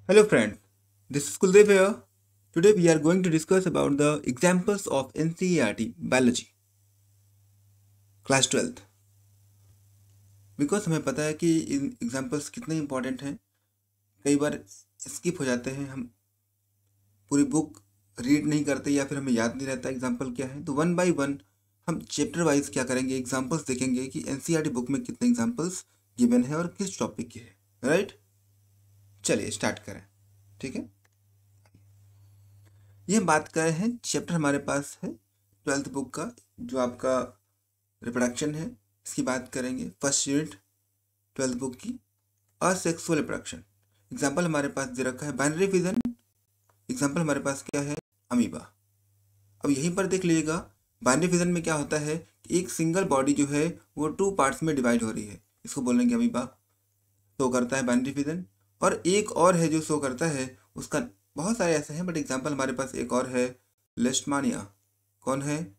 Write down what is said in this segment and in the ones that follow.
Hello friends, this is Kuldev here. Today we are going to discuss about the examples of NCERT Biology Class 12th. Because हमें पता है कि इन examples कितने important हैं. कई बार skip हो जाते हैं, हम पूरी बुक रीड नहीं करते या फिर हमें याद नहीं रहता एग्जाम्पल क्या है. तो वन बाय वन हम चैप्टर वाइज क्या करेंगे, एग्जाम्पल्स देखेंगे कि एनसीईआरटी बुक में कितने एग्जाम्पल्स गिवन है और किस टॉपिक के हैं. राइट, चलिए स्टार्ट करें. ठीक है, ये हम बात कर रहे हैं चैप्टर हमारे पास है 12th बुक का, जो आपका रिप्रोडक्शन है. इसकी बात करेंगे फर्स्ट यूनिट 12th बुक की, असेक्सुअल रिप्रोडक्शन. एग्जाम्पल हमारे पास दे रखा है बाइनरी फिजन. एग्जाम्पल हमारे पास क्या है, अमीबा. अब यहीं पर देख लीजिएगा, बाइनरी फिजन में क्या होता है कि एक सिंगल बॉडी जो है वो 2 पार्ट्स में डिवाइड हो रही है, इसको बोलेंगे अमीबा. शो करता है बाइनरी फिजन. और एक और है जो शो करता है, उसका बहुत सारे ऐसे हैं बट एग्जाम्पल हमारे पास एक और है, लेस्टमानिया. कौन है,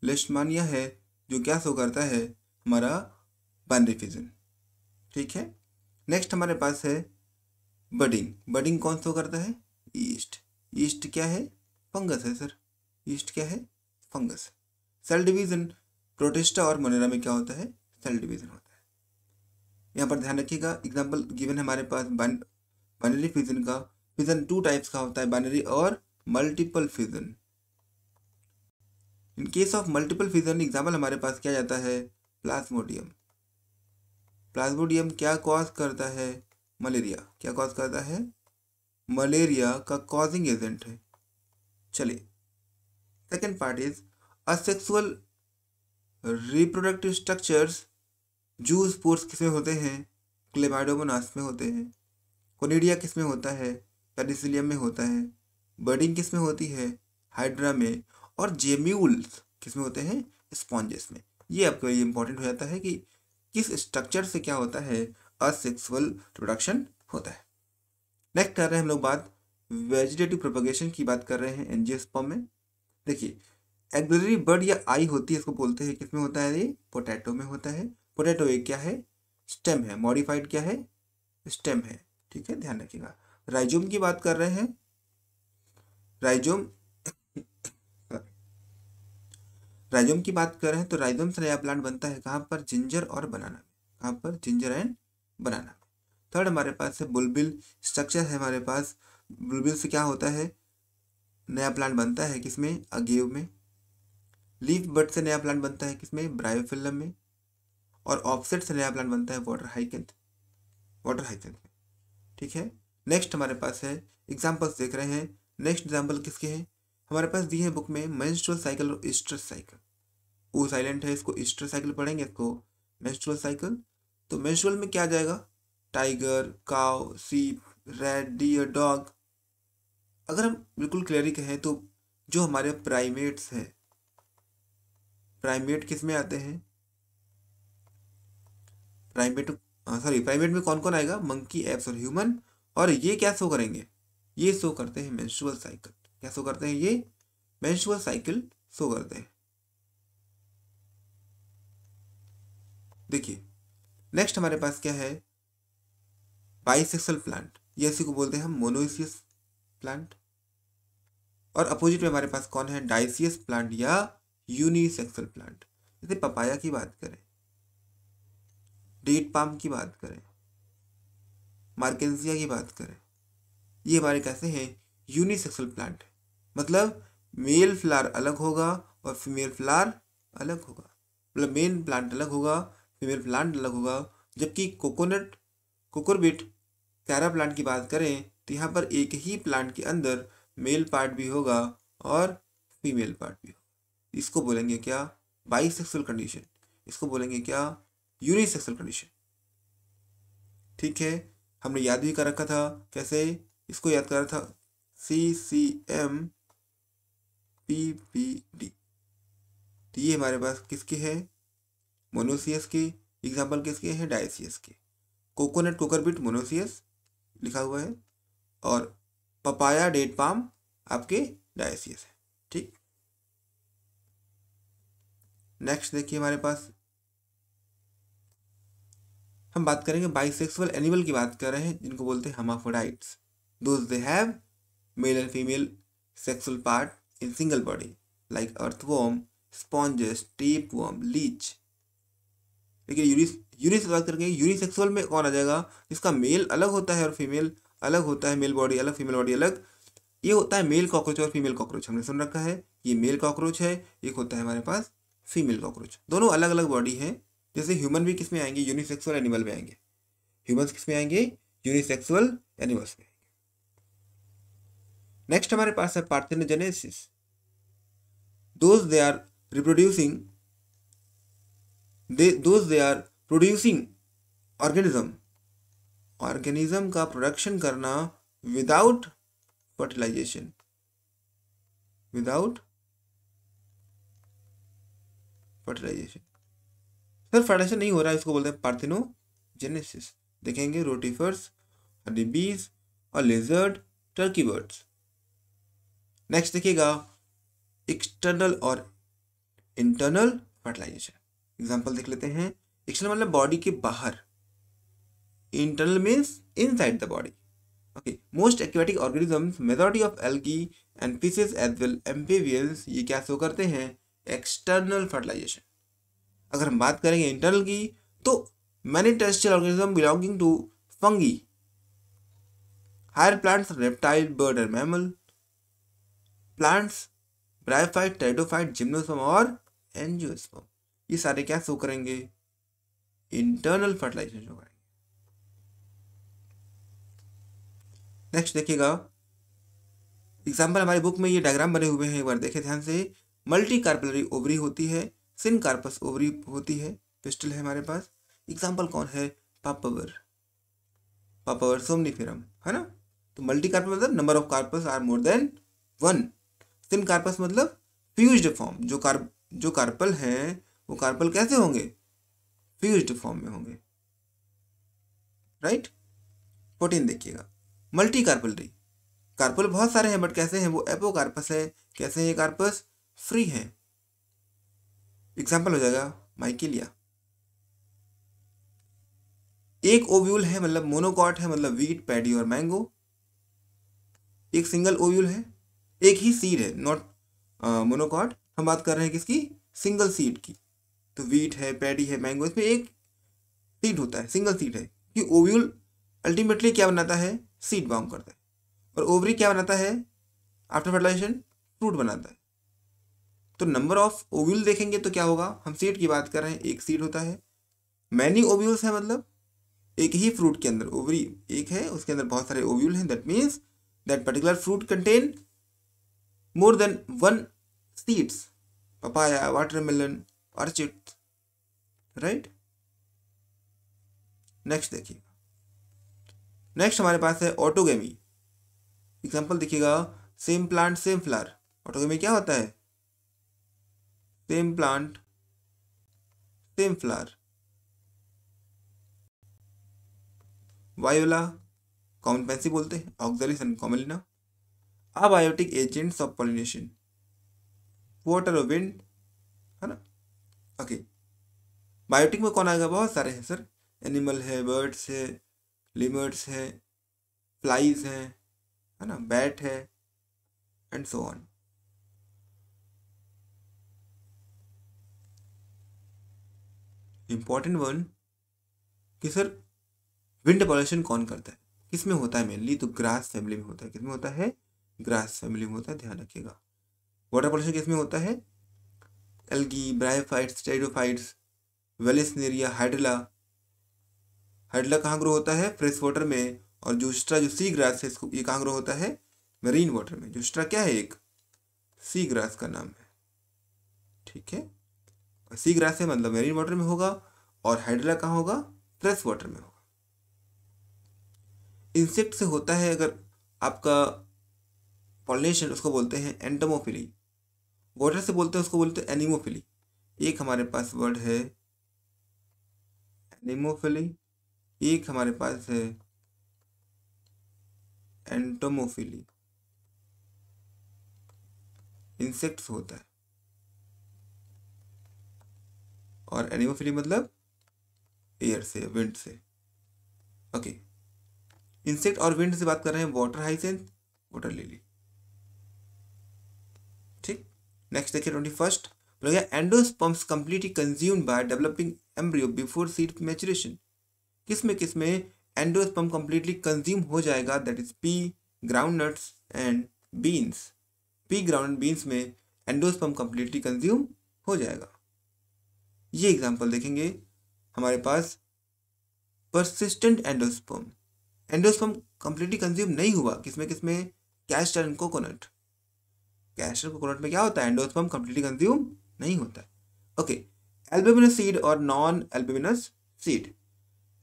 लेस्टमानिया है, जो क्या शो करता है, हमारा बाइनरी फिजन. ठीक है, नेक्स्ट हमारे पास है बडिंग. बडिंग कौन शो करता है, ईस्ट. ईस्ट क्या है, फंगस है सर. ईस्ट क्या है, फंगस. सेल डिवीजन, प्रोटिस्टा और मोनेरा में क्या होता है, सेल डिवीजन होता है. यहाँ पर ध्यान रखिएगा, एग्जाम्पल गिवन है हमारे पास बाइनरी फिजन का. फिजन 2 टाइप्स का होता है, बाइनरी और multiple fission. In case of multiple fission example हमारे पास क्या जाता है, प्लाज्मोडियम. प्लाज्मोडियम क्या कॉज करता है, मलेरिया. क्या कॉज करता है, मलेरिया का कॉजिंग एजेंट है. चलिए, second part is asexual reproductive structures. जू स्पोर्स किसमें होते हैं, क्लेमाइडोमोनास में होते हैं. कोनिडिया किसमें होता है, पेनिसिलियम में होता है. बर्डिंग किसमें होती है, हाइड्रा में. और जेम्यूल्स किसमें होते हैं, स्पॉन्जेस में. ये आपके लिए इंपॉर्टेंट हो जाता है कि किस स्ट्रक्चर से क्या होता है, असेक्सुअल रिप्रोडक्शन होता है. नेक्स्ट कर रहे हैं हम लोग बात वेजिटेटिव प्रोपगेशन की बात कर रहे हैं एंजियोस्पर्म में. देखिए, एक्सिलरी बड या आई होती है, इसको बोलते हैं किसमें होता है, ये पोटैटो में होता है. पोटैटो एक क्या है, स्टेम है. मॉडिफाइड क्या है, स्टेम है. ठीक है, ध्यान रखिएगा. राइजोम की बात कर रहे हैं. राइजोम राइजोम की बात कर रहे हैं तो राइजोम से नया प्लांट बनता है कहाँ पर, जिंजर और बनाना में. कहाँ पर, जिंजर एंड बनाना में. थर्ड हमारे पास है बुलबिल. स्ट्रक्चर है हमारे पास, बुलबिल से क्या होता है, नया प्लांट बनता है किसमें, अगेव में. लीफ बड से नया प्लांट बनता है किसमें, ब्रायोफिलम में. और ऑफसेट से नया प्लांट बनता है वाटर हाइकेंथ में. ठीक है, नेक्स्ट हमारे पास है एग्जाम्पल्स देख रहे हैं. नेक्स्ट एग्जाम्पल किसके हैं, हमारे पास दिए हैं बुक में मेंस्ट्रुअल साइकिल और ईस्ट्रस साइकिल. ओ साइलेंट है, इसको ईस्ट्रस साइकिल पढ़ेंगे, इसको मेंस्ट्रुअल साइकिल. तो मेंस्ट्रुअल में क्या आ जाएगा, टाइगर, काउ, सीप, रैट, डियर, डॉग. अगर हम बिल्कुल क्लियरली कहें तो जो हमारे प्राइमेट्स हैं, प्राइमेट किस में आते हैं, प्राइमेट में कौन कौन आएगा, मंकी, एप्स और ह्यूमन. और ये क्या शो करेंगे, ये शो करते हैं मेंस्ट्रुअल साइकिल. क्या शो करते हैं, ये मेंस्ट्रुअल साइकिल शो करते हैं. देखिए, नेक्स्ट हमारे पास क्या है, बाइसेक्सुअल प्लांट. ये इसी को बोलते हैं हम मोनोइसियस प्लांट. और अपोजिट में हमारे पास कौन है, डाइसियस प्लांट या यूनिसेक्सुअल प्लांट. जैसे पपाया की बात करें, डेट पाम की बात करें, मार्केंसिया की बात करें, ये हमारे कैसे हैं, यूनिसेक्सुअल प्लांट है. मतलब मेल फ्लावर अलग होगा और फीमेल फ्लावर अलग होगा. मतलब मेन प्लांट अलग होगा, फीमेल प्लांट अलग होगा. जबकि कोकोरबिट, कैरा प्लांट की बात करें तो यहाँ पर एक ही प्लांट के अंदर मेल पार्ट भी होगा और फीमेल पार्ट भी होगा. इसको बोलेंगे क्या, बाइसेक्सुअल कंडीशन. इसको बोलेंगे क्या, यूनिसेक्सुअल कंडीशन. ठीक है, हमने याद भी कर रखा था. कैसे, इसको याद कर रहा था, CCM PPD. तो ये हमारे पास किसके है, मोनोसियस के. एग्जाम्पल किसके हैं, डायसियस के. कोकोनट, कोकोरबिट, मोनोसियस लिखा हुआ है. और पपाया, डेट पाम आपके डायसियस है. ठीक, नेक्स्ट देखिए हमारे पास हम बात करेंगे बाइसेक्सुअल एनिमल की बात कर रहे हैं, जिनको बोलते हैं hermaphrodites. Those they have male and female sexual part in single body like earthworm, sponges, tape worm, leech. देखिए यूनिस बात करके यूनिसेक्सुअल में कौन आ जाएगा, जिसका मेल अलग होता है और फीमेल अलग होता है, मेल बॉडी अलग फीमेल बॉडी अलग। ये होता है मेल कॉकरोच और फीमेल कॉकरोच, हमने सुन रखा है। ये मेल कॉकरोच है, एक होता है हमारे पास फीमेल कॉकरोच। दोनों अलग अलग बॉडी है। जैसे ह्यूमन भी किस में आएंगे, यूनिसेक्सुअल एनिमल में आएंगे। ह्यूमंस किस में आएंगे, यूनिसेक्सुअल एनिमल्स में। नेक्स्ट हमारे पास है parthenogenesis. Those they are reproducing they are producing organism का प्रोडक्शन करना विदाउट फर्टिलाइजेशन, सर फर्टिलाइजेशन नहीं हो रहा है, इसको बोलते हैं पार्थेनोजेनेसिस। देखेंगे रोटिफर्स, हनी बीज और लेजर्ड, टर्की बर्ड्स। नेक्स्ट देखिएगा एक्सटर्नल और इंटरनल फर्टिलाइजेशन। एग्जांपल देख लेते हैं। एक्सटर्नल मतलब बॉडी के बाहर, internal means inside the body. Okay, most aquatic organisms, majority of algae and fishes as well amphibians, ये क्या शो करते हैं, एक्सटर्नल फर्टिलाइजेशन। अगर हम बात करेंगे इंटरनल की, तो many terrestrial organism belonging to fungi, higher plants, reptile, bird और mammal, plants, bryophyte, pteridophyte, gymnosperm और एंजियोस्पर्म, ये सारे क्या शो करेंगे, इंटरनल फर्टिलाइजेशन शो करेंगे। नेक्स्ट देखिएगा एग्जाम्पल, हमारी बुक में ये डायग्राम बने हुए हैं, एक बार देखें ध्यान से। मल्टी कार्पेलरी ओवरी होती है, सिन कार्पस ओवरी होती है, पिस्टल है हमारे पास। एग्जाम्पल कौन है, पापावर सोमनिफेरम, है ना। तो मल्टी कार्पस मतलब number of carpels are more than 1। Syncarpous मतलब फ्यूज्ड फॉर्म, जो कार्पल हैं वो कार्पल कैसे होंगे, फ्यूज्ड फॉर्म में होंगे, राइट। 14 देखिएगा, मल्टी कार्पलरी, कार्पल बहुत सारे हैं बट कैसे हैं, वो एपोकार्पस है। कैसे हैं ये कार्पस, फ्री है। एग्जाम्पल हो जाएगा माइकेलिया। एक ओव्यूल है मतलब मोनोकॉट है, मतलब वीट, पैडी और मैंगो। एक सिंगल ओव्यूल है, एक ही सीड है, नॉट मोनोकॉट। हम बात कर रहे हैं किसकी, सिंगल सीड की। तो वीट है, पैडी है, मैंगो, इसमें एक सीड होता है, सिंगल सीड है। कि ओव्यूल अल्टीमेटली क्या बनाता है, सीड फॉर्म करता है। और ओवरी क्या बनाता है, आफ्टर फर्टिलाइजेशन फ्रूट बनाता है। तो नंबर ऑफ ओव्यूल देखेंगे तो क्या होगा, हम सीड की बात कर रहे हैं, एक सीड होता है। मैनी ओव्यूल्स है मतलब एक ही फ्रूट के अंदर ओवरी एक है, उसके अंदर बहुत सारे ओव्यूल हैं। That means that particular fruit contain more than 1 seeds, papaya, watermelon, orchid, right. Next देखिए, नेक्स्ट हमारे पास है ऑटोगेमी। एग्जाम्पल देखिएगा, same plant same flower. Autogamy क्या होता है, same plant same flower. Voila common Pence बोलते हैं, oxalis and कॉमलिना। Abiotic agents of pollination, water और विंड, है ना। ओके, बायोटिक में कौन आएगा, बहुत सारे हैं सर। एनिमल है, बर्ड्स है, लिमर्ड्स है, फ्लाइज है ना, बैट है, and so on. Important one कि सर विंड पॉल्यूशन कौन करता है, किस में होता है मेनली, तो ग्रास फैमिली में होता है। किस में होता है, ग्रास फैमिली में होता है, ध्यान रखिएगा। वाटर पॉल्यूशन किस में होता है, algae, bryophytes, pteridophytes, Vallisneria, hydrilla. Hydrilla कहाँ ग्रो होता है, फ्रेश वाटर में। और जूस्ट्रा जो सी ग्रास है, इसको ये कहाँ ग्रो होता है, मरीन वाटर में। जूस्ट्रा क्या है, एक सी ग्रास का नाम है, ठीक है। सी ग्रास है मतलब मरीन वाटर में होगा, और हाइड्रिला कहाँ होगा, फ्रेश वाटर में होगा। इंसेक्ट से होता है अगर आपका पॉलिनेशन, उसको बोलते हैं एंटोमोफिली। वाटर से बोलते हैं, उसको बोलते हैं एनिमोफिली। एक हमारे पास वर्ड है एनिमोफिली, एक हमारे पास है एंटोमोफिली। इंसेक्ट्स होता है, और एनिमोफिली मतलब एयर से, विंड से। ओके, इंसेक्ट और विंड से बात कर रहे हैं वाटर हाइसेंथ, वाटर लिली। ठीक, नेक्स्ट देखिए 21st बोला गया endosperms completely consumed by developing embryo before seed maturation. किसमें एंडोस्पर्म कंप्लीटली कंज्यूम हो जाएगा, that is pea, groundnuts and beans. Pea, ground, beans में एंडोस्पर्म कंप्लीटली कंज्यूम हो जाएगा। ये एग्जांपल देखेंगे हमारे पास persistent endosperm. Endosperm completely consume नहीं हुआ, किसमें castor and coconut. Castor coconut में क्या होता है, एंडोस्पर्म कंप्लीटली कंज्यूम नहीं होता है। ओके, एल्ब्यूमिनस सीड और नॉन एल्ब्यूमिनस सीड।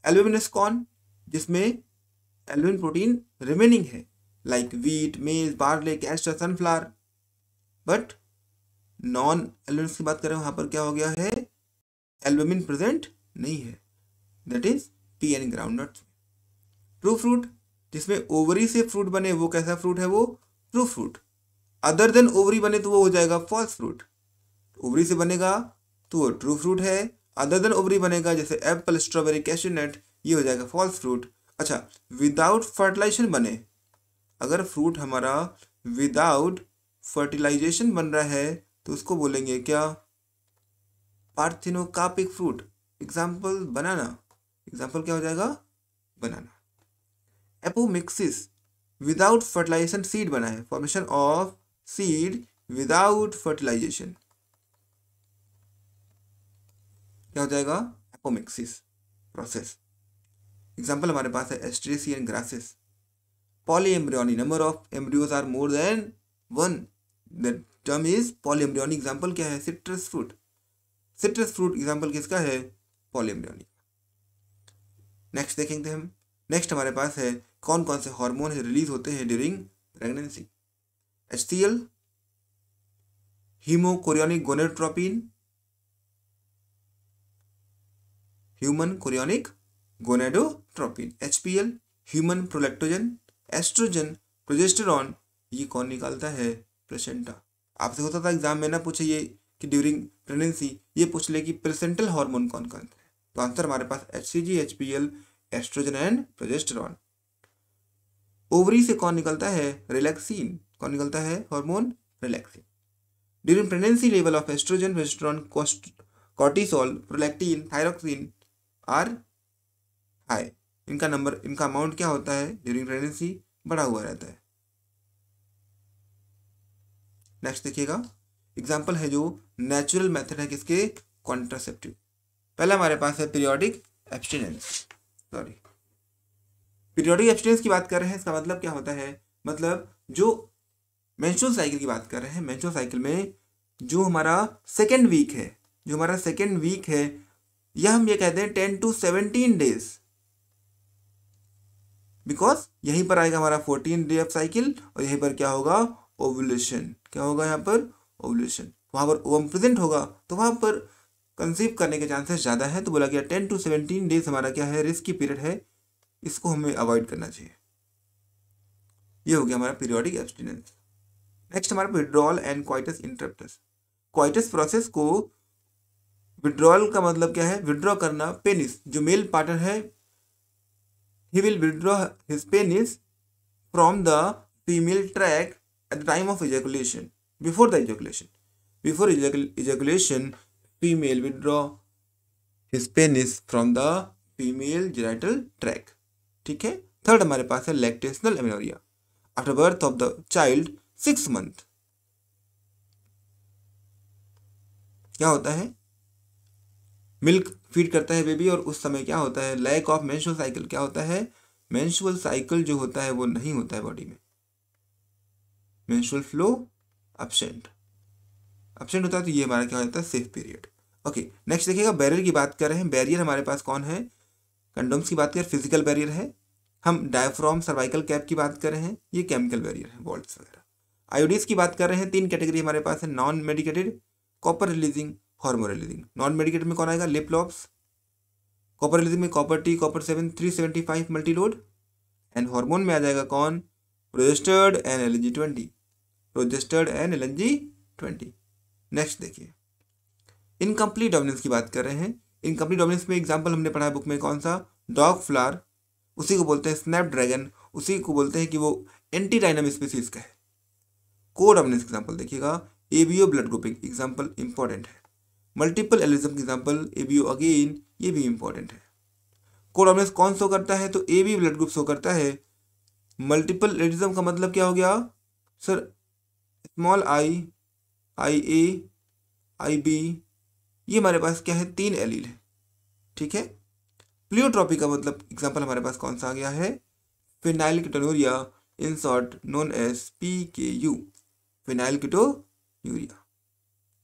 एल्ब्यूमिनस कौन, जिसमें एल्ब्यूमिन प्रोटीन रिमेनिंग है, लाइक वीट, मेज, barley, castor, sunflower. But non albuminous की बात करें, वहां पर क्या हो गया है, एल्ब्यूमिन प्रेजेंट नहीं है, that is P and groundnuts. True fruit, जिसमें ओवरी से फ्रूट बने, वो कैसा फ्रूट है, वो true fruit. Other than ovary बने तो वो हो जाएगा फॉल्स फ्रूट। ओवरी से बनेगा तो वो ट्रू फ्रूट है, अदर देन ओवरी बनेगा जैसे एप्पल, स्ट्रॉबेरी, कैश्यूनट, ये हो जाएगा फॉल्स फ्रूट। अच्छा, विदाउट फर्टिलाइजेशन बने, अगर फ्रूट हमारा विदाउट फर्टिलाइजेशन बन रहा है तो उसको बोलेंगे क्या, parthenocarpic fruit. Example banana, example क्या हो जाएगा, banana. Apomixis, without fertilization seed बना है, formation of seed without fertilization, क्या हो जाएगा, एपोमिक्सिस प्रोसेस। एग्जाम्पल हमारे पास है Asteraceae and grasses. Polyembryony, number of embryos are more than one, the term is polyembryony. Example क्या है, citrus fruit. Citrus fruit example किसका है, पॉलीएम्ब्रियोनी। नेक्स्ट देखेंगे हम, नेक्स्ट हमारे पास है कौन कौन से हार्मोन रिलीज होते हैं during pregnancy. HCl, hemochorionic gonadotropin, human chorionic gonadotropin. HPL, human prolactogen. Estrogen, progesterone, ये कौन निकालता है, प्लेसेंटा। आपसे होता था एग्जाम में ना पूछे ये कि ड्यूरिंग प्रेगनेंसी ये पूछ ले कि प्लेसेंटल हार्मोन कौन कौन है, तो आंसर हमारे पास HCG, HPL, estrogen and progesterone. Ovary से कौन निकलता है, रिलैक्सिन। कौन निकलता है, hormone relaxin. During pregnancy level of estrogen, progesterone, cortisol, prolactin, thyroxine are high. इनका नंबर, इनका अमाउंट क्या होता है ड्यूरिंग प्रेगनेंसी, बढ़ा हुआ रहता है। नेक्स्ट देखिएगा, एग्जाम्पल है जो नेचुरल मेथड है किसके, कॉन्ट्रासेप्टिव। पहला हमारे पास है periodic abstinence. Sorry, periodic abstinence की बात कर रहे हैं, इसका मतलब क्या होता है, मतलब जो मेंस्ट्रुअल साइकिल की बात कर रहे हैं, मेंस्ट्रुअल साइकिल में जो हमारा सेकेंड वीक है, जो हमारा सेकेंड वीक है, यह हम ये कहते हैं 10 to 17 डेज, बिकॉज यहीं पर आएगा हमारा 14 डे ऑफ साइकिल और यहीं पर क्या होगा, ओव्यूलेशन। क्या होगा यहाँ पर, ओव्यूलेशन। वहां पर ओवम प्रेजेंट होगा तो वहां पर कंसीव करने के चांसेस ज़्यादा है, तो बोला गया 10 to 17 डेज हमारा क्या है, रिस्की पीरियड है, इसको हमें अवॉइड करना चाहिए। ये हो गया हमारा पीरियोडिक एब्स्टिनेंस। नेक्स्ट हमारा withdrawal and coitus interruptus. Coitus process को, विड्रॉल का मतलब क्या है, विड्रॉ करना। पेनिस, जो मेल पार्टनर है, he will withdraw his penis from the female tract at the time of ejaculation. Before the ejaculation, before ejaculation, female withdraw his penis from the female genital tract. ठीक है। Third हमारे पास है lactational amenorrhoea, after birth of the child 6 month। क्या होता है, milk feed करता है बेबी और उस समय क्या होता है, लैक ऑफ मेंस्ट्रुअल साइकिल। क्या होता है, मेंस्ट्रुअल साइकिल जो होता है वो नहीं होता है बॉडी में, मेंस्ट्रुअल फ्लो एब्सेंट होता है, तो ये हमारा क्या हो जाता है, सेफ पीरियड। ओके, नेक्स्ट देखिएगा, बैरियर की बात कर रहे हैं। बैरियर हमारे पास कौन है, कंडोम्स की बात करें, फिजिकल बैरियर है। हम डायफ्राम, सर्वाइकल कैप की बात कर रहे हैं, ये केमिकल बैरियर है, वॉल्ट्स वगैरह। आईओडीज की बात कर रहे हैं, 3 कैटेगरी हमारे पास है, non medicated, copper releasing, hormone releasing. Non medicated में कौन आएगा, लिप लॉप्स। कॉपर रिलीजिंग में copper T, copper 7, 375 multiload. And hormone में आ जाएगा कौन, progested and LNG20, progested and LNG20। Next देखिए, इनकम्प्लीट डोमिनेंस की बात कर रहे हैं। इनकम्प्लीट डोमिनेंस में एग्जांपल हमने पढ़ा है बुक में, कौन सा, डॉग फ्लावर। उसी को बोलते हैं स्नैपड्रैगन, उसी को बोलते हैं कि वो एंटीराइनम स्पीसीज का है। को डोमिनेंस एग्जाम्पल देखिएगा, ABO blood grouping example important है। मल्टीपल एलिज्म की एग्जाम्पल एबीओ अगेन, ये भी इंपॉर्टेंट है। को डोमिनेंस कौन शो करता है, तो A B blood group show करता है। मल्टीपल एलिज्म का मतलब क्या हो गया sir, small I, I A, I B, ये हमारे पास क्या है, 3 एलील है, ठीक है। प्लियोट्रॉपी का मतलब एग्जाम्पल हमारे पास कौन सा आ गया है, phenylketonuria, in short known as PKU, phenylketonuria,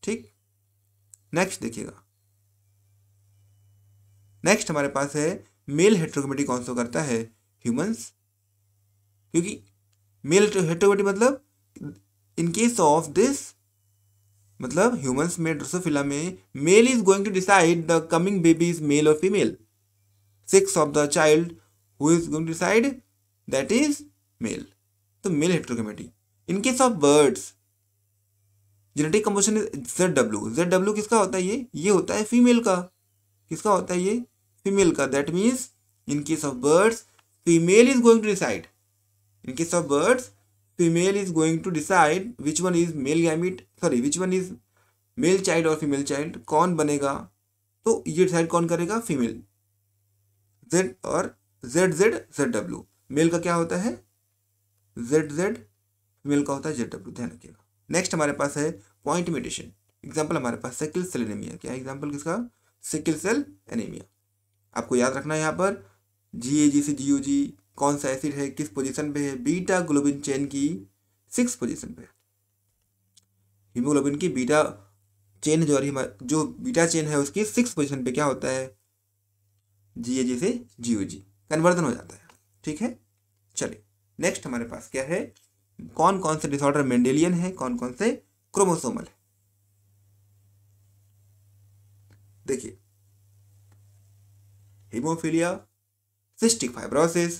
ठीक। नेक्स्ट देखिएगा, नेक्स्ट हमारे पास है मेल हेट्रोक्रोमेटी कौन सा करता है, ह्यूमंस, क्योंकि मेल हेट्रोक्रोमेटी मतलब इन केस ऑफ दिस, मतलब ह्यूमंस में ड्रोसोफिला में male is going to decide the coming baby is male और female, sex of the child who is going to decide that is male, तो male heterogamety. In case of birds genetic composition is ZW, ZW किसका होता है, ये होता है female का, किसका होता है ये, फीमेल का। That means in case of birds female is going to decide, in case of birds female is going to decide which one is male gamete, sorry which one is male child और female child, कौन बनेगा, तो ये decide कौन करेगा, female. Z और ZW, male का क्या होता है ZZ, फीमेल का होता है ZW, ध्यान रखिएगा। नेक्स्ट हमारे पास है पॉइंट म्यूटेशन, एग्जाम्पल हमारे पास सिकल सेल एनीमिया, क्या एग्जाम्पल किसका, सिकल सेल एनीमिया। आपको याद रखना है यहाँ पर GAG से GOG कौन सा एसिड है, किस पोजीशन पे है, बीटा ग्लोबिन चेन की 6 पोजीशन पे, हीमोग्लोबिन की बीटा चेन जो बीटा चेन है उसकी 6 पोजीशन पे क्या होता है, GAG से GOG कन्वर्जन हो जाता है, ठीक है। चलिए नेक्स्ट हमारे पास क्या है, कौन कौन से डिसऑर्डर मेंडेलियन है, कौन कौन से क्रोमोसोमल है। देखिए haemophilia, cystic fibrosis,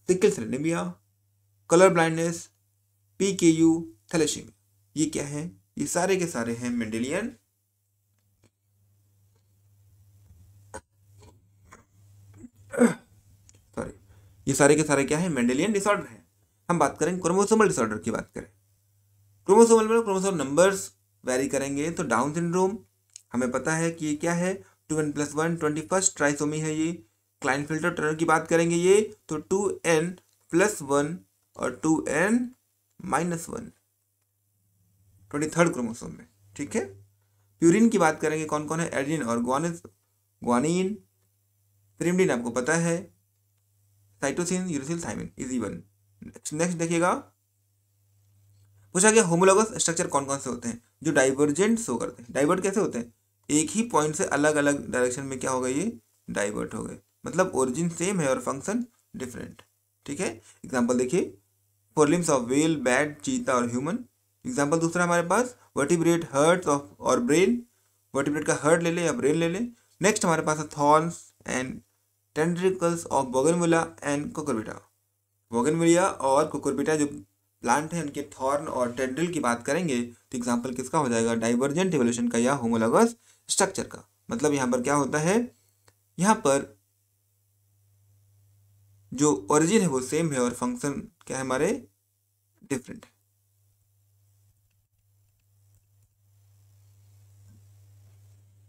sickle cell anaemia, colour blindness, PKU, thalassaemia, ये क्या है, ये सारे के सारे हैं मेंडेलियन सॉरी ये सारे के सारे क्या है, मेंडेलियन डिसऑर्डर है। हम बात करें क्रोमोसोमल डिसऑर्डर की बात करें, क्रोमोसोमल में क्रोमोसोम नंबर्स वेरी करेंगे, तो डाउन सिंड्रोम हमें पता है कि ये क्या है, 2n+1 21st ट्राइसोमी है ये। क्लाइनफिल्टर टर्नर की बात करेंगे ये, तो 2n+1 और 2n-1 23rd क्रोमोसोम में, ठीक है। प्यूरिन की बात करेंगे, कौन कौन है, एडेनिन और ग्वानिन, pyrimidine आपको पता है, cytosine, uracil, thymine, easy one. Next देखिएगा, पूछा गया होमोलॉगस स्ट्रक्चर कौन कौन से होते हैं, जो डाइवर्जेंट शो करते हैं। डाइवर्ट कैसे होते हैं, एक ही पॉइंट से अलग अलग डायरेक्शन में क्या हो गए, ये डाइवर्ट हो गए, मतलब ओरिजिन सेम है और फंक्शन डिफरेंट, ठीक है। एग्जांपल देखिए, फोरलिम्स ऑफ व्हेल, बैट, चीता और ह्यूमन। एग्जांपल दूसरा हमारे पास वर्टिब्रेट, हर्ट ऑफ और ब्रेन, वर्टिब्रेट का हर्ट ले ले या ब्रेन ले ले। नेक्स्ट हमारे पास है thorns and tendrils of bougainvillea and cucurbita. Bougainvillea और कुकुरबिटा जो प्लांट है, उनके थॉर्न और टेंड्रिल की बात करेंगे, तो एग्जांपल किसका हो जाएगा, डाइवर्जेंट इवोल्यूशन का या होमोलॉगस स्ट्रक्चर का। मतलब यहाँ पर क्या होता है, यहाँ पर जो ओरिजिन है वो सेम है और फंक्शन क्या है हमारे डिफरेंट है।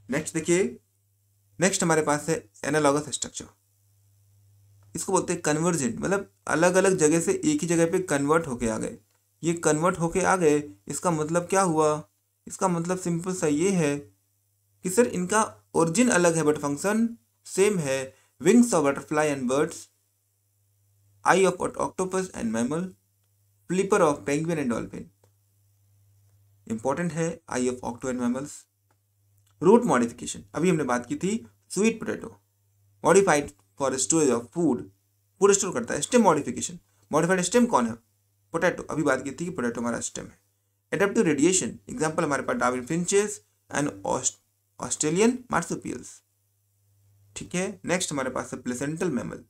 नेक्स्ट देखिए, नेक्स्ट हमारे पास है एनालॉगस स्ट्रक्चर, इसको बोलते हैं कन्वर्जेंट, मतलब अलग अलग जगह से एक ही जगह पे कन्वर्ट होके आ गए। ये कन्वर्ट होके आ गए, इसका मतलब क्या हुआ, इसका मतलब सिंपल सा ये है कि सर इनका ओरिजिन अलग है बट फंक्शन सेम है। Wings of butterfly and birds, eye of octopus and mammal, flipper of penguin and dolphin. Important है eye of octo and mammals. Root modification, अभी हमने बात की थी, sweet potato modified for storage of food, food store करता है। Stem modification, modified stem कौन है, पोटैटो, अभी बात की थी कि पोटैटो हमारा स्टेम है। एडेप्टिव रेडिएशन, एग्जांपल हमारे पास Darwin finches and Australian marsupials, ठीक है। नेक्स्ट हमारे पास है प्लेसेंटल मैमल,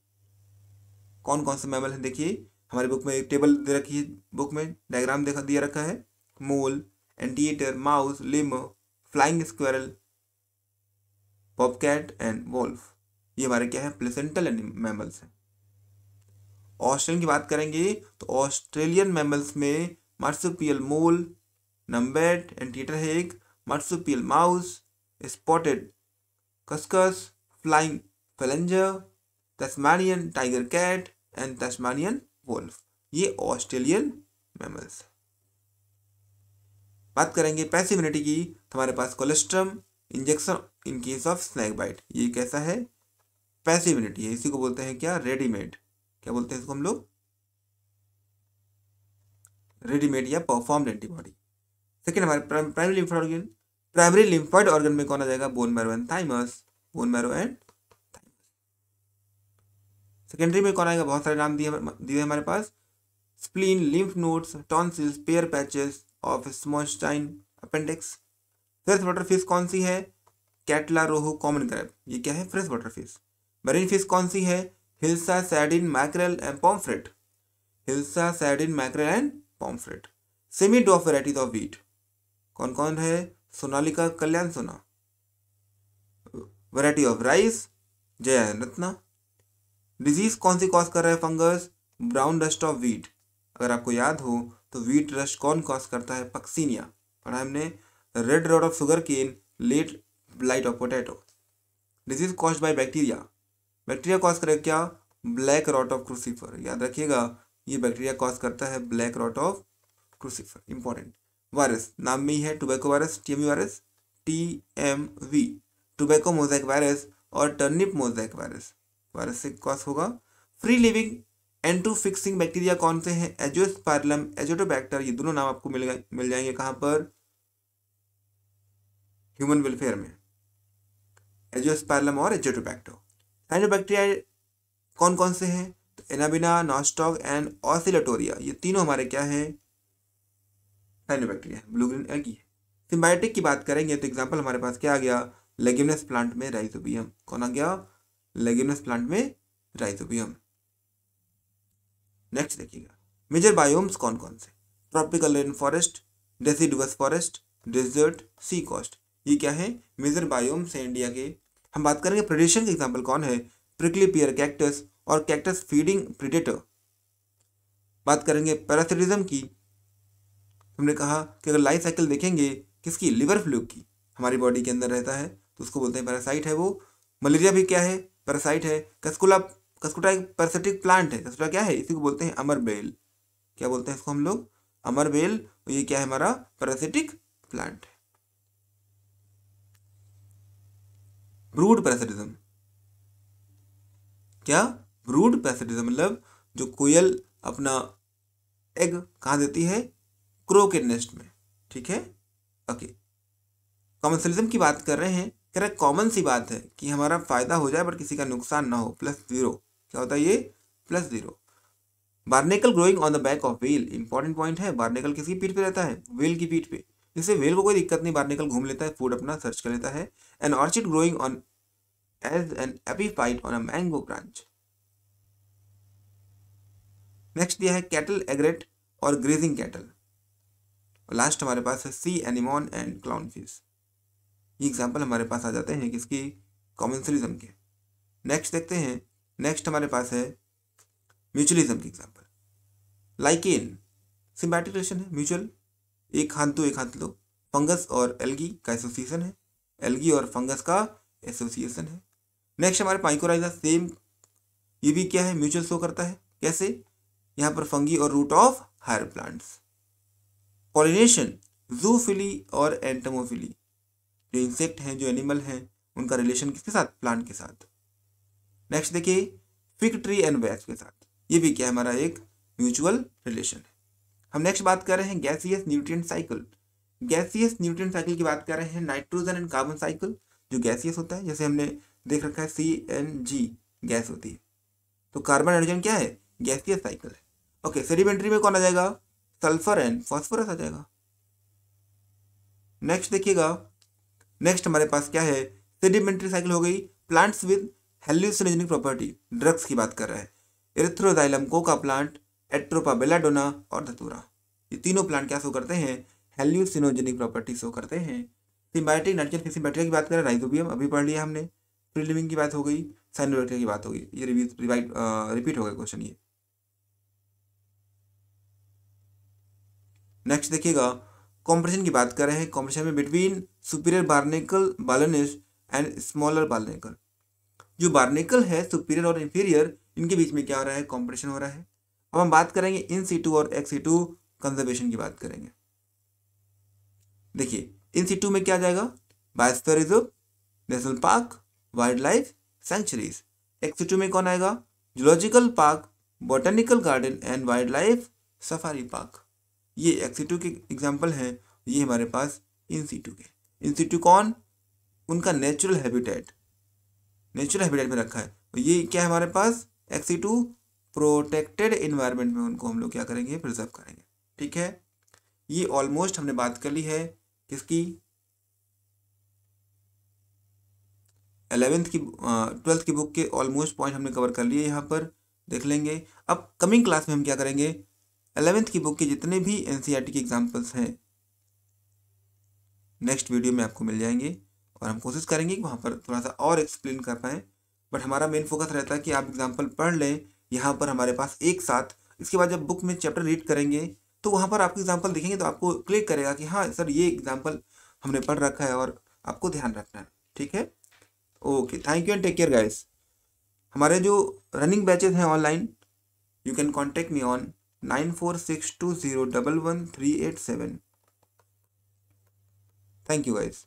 कौन कौन से मैमल हैं देखिए, हमारी बुक में एक टेबल दे रखी है, बुक में डायग्राम दिया रखा है, mole, anteater, mouse, lemur, flying squirrel, bobcat and wolf. ये हमारे क्या है, प्लेसेंटल मैमल्स हैं। ऑस्ट्रेलियन की बात करेंगे तो ऑस्ट्रेलियन मैमल्स में मार्सुपियल मोल, नम्बेट एंटीटर है एक, marsupial mouse, spotted cuscus, flying phalanger, Tasmanian tiger cat and Tasmanian wolf. ये ऑस्ट्रेलियन मैमल्स। बात करेंगे पैसिविनिटी की तो हमारे पास colostrum injection in case of snake bite. ये कैसा है, पैसिविनिटी है। इसी को बोलते हैं क्या, रेडीमेड। क्या बोलते हैं इसको हम लोग, रेडीमेड या परफॉर्म्ड एंटीबॉडी। सेकेंड हमारे primary lymphoid organ, primary lymphoid organ में कौन आ जाएगा, bone marrow and thymus, bone marrow and thymus. Secondary में कौन आएगा, बहुत सारे नाम दिए हमारे पास, spleen, lymph nodes, tonsils, Peyer patches of small intestine appendix. Fresh water fish कौन सी है, कैटला, रोहू, कॉमन क्रैब। ये क्या है, fresh water fish. Marine fish कौन सी है, hilsa, sardine, mackerel and pomfret, hilsa, sardine, mackerel and pomfret. Semi dwarf varieties of wheat कौन कौन है, Sonalika, Kalyan Sona. Variety of rice, Jaya Ratna. Disease कौन सी कॉज कर रहा है, fungus, brown dust of wheat. अगर आपको याद हो तो व्हीट रस्ट कौन कॉज करता है, पक्सीनिया, पढ़ा हमने। Red rot of sugar cane, late blight of potato. Disease caused by bacteria, bacteria cause करे क्या, ब्लैक रॉट ऑफ क्रूसीफर। याद रखिएगा ये बैक्टीरिया कॉज करता है black rot of crucifer, important. Virus नाम में ही है, tobacco virus, TMV virus, TMV, tobacco mosaic virus और टर्निप मोज़ेक वायरस, वायरस से कॉज होगा। Free living N two fixing bacteria कौन से हैं, एजियोस्पाइरलम, एजोटोबैक्टर। ये दोनों नाम आपको मिल जाएंगे कहाँ पर, ह्यूमन वेलफेयर में, एजियोस्पाइरलम और एजोटोबैक्टर। साइनोबैक्टीरिया कौन कौन से हैं, तो एनाबिना, नॉस्टॉक एंड ऑसिलेटोरिया। ये तीनों हमारे क्या है, साइनोबैक्टीरिया, ब्लू ग्रीन एल्गी है। सिम्बायोटिक की बात करेंगे तो एग्जांपल हमारे पास क्या आ गया, लेग्यूमिनस प्लांट में राइजोबियम। कौन आ गया, लेग्यूमिनस प्लांट में राइजोबियम। नेक्स्ट देखिएगा, मेजर बायोम्स कौन कौन से, tropical rain forest, deciduous forest, desert, sea coast. ये क्या है, मेजर बायोम्स है इंडिया के। हम बात करेंगे प्रेडेशन के एग्जांपल कौन है, प्रिकली पियर कैक्टस और कैक्टस फीडिंग प्रीडेटर। बात करेंगे पैरासिटिज्म की, हमने कहा कि अगर लाइफ साइकिल देखेंगे किसकी, लिवर फ्लू की, हमारी बॉडी के अंदर रहता है तो उसको बोलते हैं पैरासाइट है वो। मलेरिया भी क्या है, पैरासाइट है। कस्कुटा एक पैरासिटिक प्लांट है, कस्कुटा क्या है, इसी को बोलते हैं अमरबेल। क्या बोलते हैं इसको हम लोग, अमरबेल। ये क्या है, हमारा पैरासिटिक प्लांट है। ब्रूड पैरासिटिज्म, क्या, ब्रूड पैरासिटिज्म मतलब जो कोयल अपना एग कहाँ देती है, क्रो के नेस्ट में, ठीक है, ओके। कॉमर्शियलिज्म की बात कर रहे हैं, कह रहे कॉमन सी बात है कि हमारा फायदा हो जाए पर किसी का नुकसान ना हो, +0। क्या होता है ये, +0। Barnacle growing on the back of whale, important point है। बार्नेकल किसकी पीठ पे रहता है, व्हेल की पीठ पे, जिससे व्हेल को कोई दिक्कत नहीं, बार्नेकल घूम लेता है, फूड अपना सर्च कर लेता है। An orchid growing on as an epiphyte on a mango branch. Next दिया है कैटल एग्रेट और ग्रेजिंग कैटल। लास्ट हमारे पास है सी एनिमोन एंड क्लाउन फिश। ये एग्जाम्पल हमारे पास आ जाते हैं किसकी, कॉमर्शियलिज्म के। नेक्स्ट देखते हैं, नेक्स्ट हमारे पास है म्यूचुअलिज्म की एग्जाम्पल। लाइकेन सिम्बायोटिक रिलेशन है, म्यूचुअल, एक हाथ दो एक हाथ लो। फंगस और एल्गी का एसोसिएशन है, एल्गी और फंगस का एसोसिएशन है। नेक्स्ट हमारे माइकोराइजा, सेम, ये भी क्या है, म्यूचुअल शो करता है। कैसे, यहाँ पर फंगी और root of higher plants. Pollination, zoophily और एंटमोफिली, जो इंसेक्ट हैं, जो एनिमल हैं, उनका रिलेशन किसके साथ, प्लांट के साथ। नेक्स्ट देखिए, फिग ट्री एंड वेस्प के साथ, ये भी क्या है, हमारा एक म्यूचुअल रिलेशन है। हम नेक्स्ट बात कर रहे हैं gaseous nutrient cycle. Gaseous nutrient cycle की बात कर रहे हैं, नाइट्रोजन एंड कार्बन साइकिल जो गैसियस होता है, जैसे हमने देख रखा है CNG गैस होती है, तो कार्बन हाइड्रोजन क्या है, गैसियस साइकिल है। ओके, सेडिमेंट्री में कौन आ जाएगा, सल्फर एंड फॉस्फोरस आ जाएगा। नेक्स्ट देखिएगा, नेक्स्ट हमारे पास क्या है, सेडिमेंट्री साइकिल हो गई। प्लांट्स विद हेल्यूसिनोजेनिक प्रॉपर्टी, ड्रग्स की बात कर रहा है, Erythroxylum, Coca plant, Atropa belladonna और धतूरा। ये तीनों प्लांट क्या शो करते हैं, हेल्यूसिनोजेनिक प्रॉपर्टी शो करते हैं। सिम्बायोटिक नाइट्रोजन फिक्सिंग बैक्टीरिया की बात करें, राइजोबियम अभी पढ़ लिया हमने। फ्री लिविंग की बात हो गई, साइन वेक्टर की बात होगी। ये रिपीट हो गया क्वेश्चन ये। नेक्स्ट देखिएगा, कॉम्प्रेशन की बात कर रहे हैं। कॉम्प्रेशन में between superior barnacle Balanus and smaller barnacle, जो बार्नेकल है सुपीरियर और इंफीरियर, इनके बीच में क्या हो रहा है, कॉम्प्रेशन हो रहा है। अब हम बात करेंगे इन सीटू और एक्स सीटू कंजर्वेशन की बात करेंगे। देखिए इन सीटू में क्या जाएगा, biosphere reserve, national park, wildlife sanctuaries. Ex situ में कौन आएगा, zoological park, botanical garden and wildlife safari park. ये एक्स सीटू के एग्जाम्पल हैं, ये हमारे पास इन सीटू के। इन सीटू कौन, उनका नेचुरल हैबिटेट में रखा है। तो ये क्या है हमारे पास, एक्स सीटू प्रोटेक्टेड इन्वायरमेंट में उनको हम लोग क्या करेंगे, प्रिजर्व करेंगे। ठीक है, ये ऑलमोस्ट हमने बात कर ली है किसकी, 12th की बुक के ऑलमोस्ट पॉइंट हमने कवर कर लिए यहाँ पर, देख लेंगे। अब कमिंग क्लास में हम क्या करेंगे, 11th की बुक के जितने भी एनसीईआरटी के एग्जाम्पल्स हैं नेक्स्ट वीडियो में आपको मिल जाएंगे, और हम कोशिश करेंगे कि वहाँ पर थोड़ा सा और एक्सप्लेन कर पाएँ। बट हमारा मेन फोकस रहता है कि आप एग्जाम्पल पढ़ लें यहाँ पर हमारे पास एक साथ। इसके बाद जब बुक में चैप्टर रीड करेंगे तो वहाँ पर आपको एग्जाम्पल दिखेंगे तो आपको क्लिक करेगा कि हाँ सर ये एग्जाम्पल हमने पढ़ रखा है और आपको ध्यान रखना है। ठीक है, okay, thank you and take care guys. हमारे जो रनिंग बैचेस हैं online, you can contact me on 9462011387। Thank you guys.